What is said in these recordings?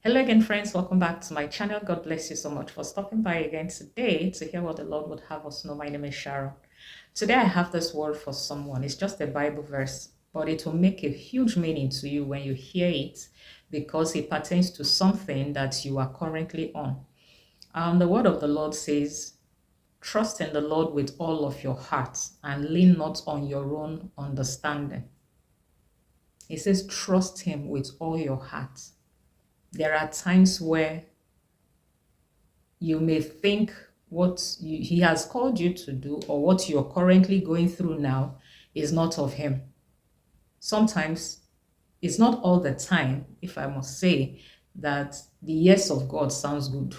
Hello again, friends. Welcome back to my channel. God bless you so much for stopping by again today to hear what the Lord would have us know. My name is Sharon. Today I have this word for someone. It's just a Bible verse, but it will make a huge meaning to you when you hear it because it pertains to something that you are currently on. The word of the Lord says, trust in the Lord with all of your heart and lean not on your own understanding. It says, trust him with all your heart. There are times where you may think what he has called you to do or what you're currently going through now is not of him. Sometimes, it's not all the time, if I must say, that the yes of God sounds good.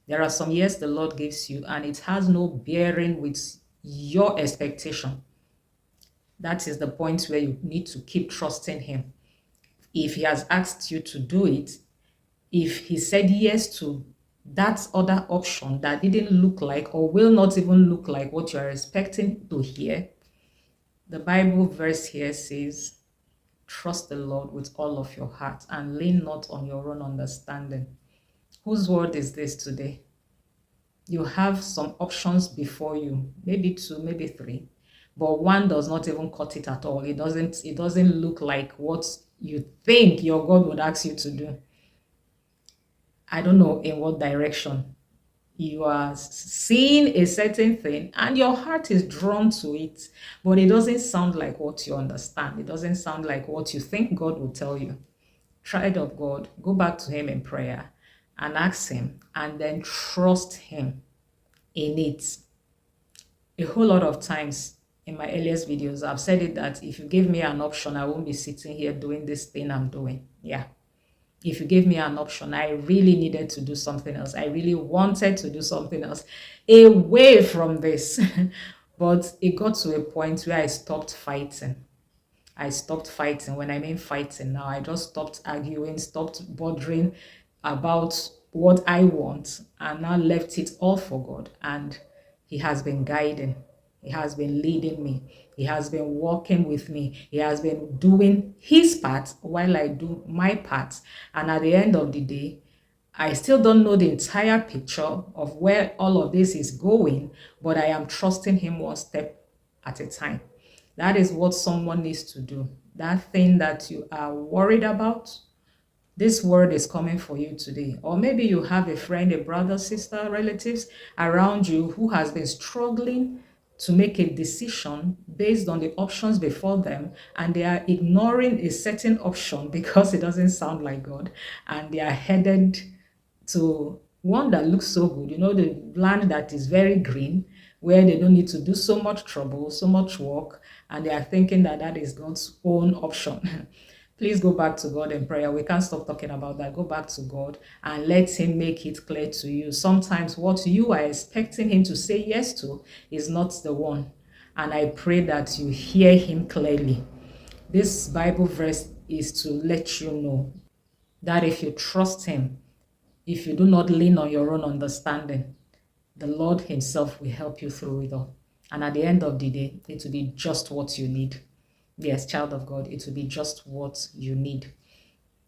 There are some yes the Lord gives you and it has no bearing with your expectation. That is the point where you need to keep trusting him. If he has asked you to do it, if he said yes to that other option that didn't look like or will not even look like what you are expecting to hear, the Bible verse here says, trust the Lord with all of your heart and lean not on your own understanding. Whose word is this today? You have some options before you, maybe 2, maybe 3, but one does not even cut it at all. It doesn't look like what you think your God would ask you to do. I don't know in what direction you are seeing a certain thing and your heart is drawn to it, but it doesn't sound like what you understand. It doesn't sound like what you think God will tell you. Child of God, go back to him in prayer and ask him and then trust him in it. A whole lot of times in my earliest videos, I've said it that if you give me an option, I won't be sitting here doing this thing I'm doing. Yeah. If you gave me an option, I really needed to do something else. I really wanted to do something else away from this. But it got to a point where I stopped fighting. I stopped fighting. When I mean fighting now, I just stopped arguing, stopped bothering about what I want, and now left it all for God. And he has been guiding. He has been leading me. He has been walking with me. He has been doing his part while I do my part. And at the end of the day, I still don't know the entire picture of where all of this is going, but I am trusting him one step at a time. That is what someone needs to do. That thing that you are worried about, this word is coming for you today. Or maybe you have a friend, a brother, sister, relatives around you who has been struggling to make a decision based on the options before them, and they are ignoring a certain option because it doesn't sound like God, and they are headed to one that looks so good, the land that is very green, where they don't need to do so much trouble, so much work, and they are thinking that that is God's own option. Please go back to God in prayer. We can't stop talking about that. Go back to God and let him make it clear to you. Sometimes what you are expecting him to say yes to is not the one. And I pray that you hear him clearly. This Bible verse is to let you know that if you trust him, if you do not lean on your own understanding, the Lord himself will help you through it all. And at the end of the day, it will be just what you need. Yes, child of God, it will be just what you need.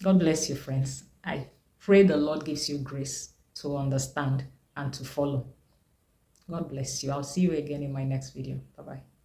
God bless you, friends. I pray the Lord gives you grace to understand and to follow. God bless you. I'll see you again in my next video. Bye-bye.